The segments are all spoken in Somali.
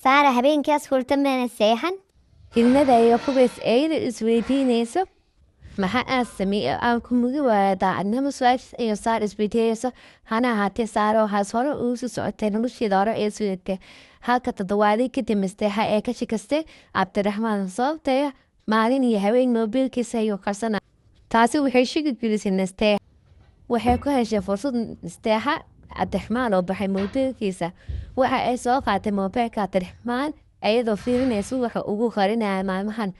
Saara habeenkaas hurtamana seexan. Ilmada iyo kuways ayda isweydiinayso maxaa aad sameeyay aan ku mugi waaya daacadnimo su-aashaas iyo saar isweydiinayso hana ahaatee saaro waxaas hore ugu soo socotay nolosheeda hore ee sugatay halka toddobaadii ka dambeystay waxa ay ka shakastay cabdiraxmaan sababtay maalin iyo haween moobilkiisa ayuu qarsana taasi waxay shaki gelisay nastee waxay ku heshay fursad nasteexa cabdiraxmaan oo baxay moobilkiisa waxa ay soo qaatay moobilka cabdiraxmaan ayadoo fiirinaysa waxa ugu qarinaya maalmahan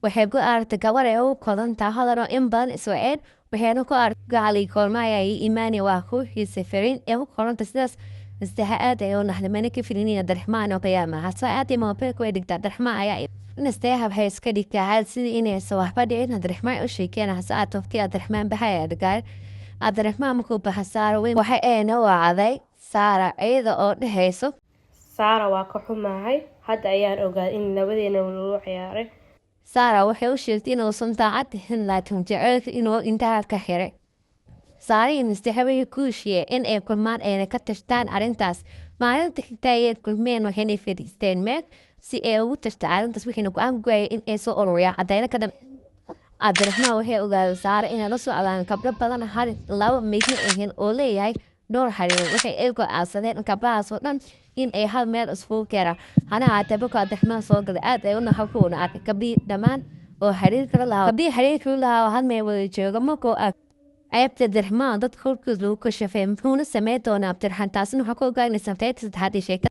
waxay ku aragtay gabar ay u kodantaa hadaloo in badan iswaceed waxayna ku aragtay gacali koolmaaya iyo iimaani waa kooxiisa fariin ee u koranta sidaas nasteexa aad ay u naxday mana ka filinaya cabdiraxmaan oo qiyaama hase aadii moobilka way dhigtaa cabdiraxmaan ayaa nasteexa waxay iska dhigtaa xaal sidii inaysa waxba dhicin cabdiraxmaan u sheekeen hase aad tofkii cabdiraxmaan baxaya dhagaar cabdiraxmaan markuu baxa saara weyn waxay eena wacday saara iyada oo dhehayso Saara waa ka xumahay hadda ayaan ogaaday in labadeena lagu ciyaaray. saara waxay u sheegtay inuusan daacad ahayn laakiin jecelka inuu intaa ka xiray saara iyo nasteexa way ku heshiiyeen in ay kulmaan ayna ka tashtaan arrintaas maalinta xigta ayay kulmeen waxayna fadhiisteen meel si ay ugu tashtaan arrintaas waxayna go-aan ku gaareen in ay soo ururiyaan cadayna ka dhan cabdiraxmaan waxay ogaaday saara inay la socdaan gabdho badan hal laba meydna ahayn oo leeyahay dhowr xariir waxay ay go-aansadeen gabdhahaas oo dhan in ay hal meel iskugu keenaan hana ahaatee baka cabdiraxmaan soo galay aad ay u naxalkuuna arkay gabdhii dhammaan oo xiriirkala lahaa gabdhii xiriirkala lahaa oo hal meel wada jooga markuu ceebta cabdiraxmaan dadka horkood lagu kashafay muxuuna sameyn doonaa cabdiraxmaan taasina waxaa ku ogaanaysa sabteeta saddexaad ee sheegta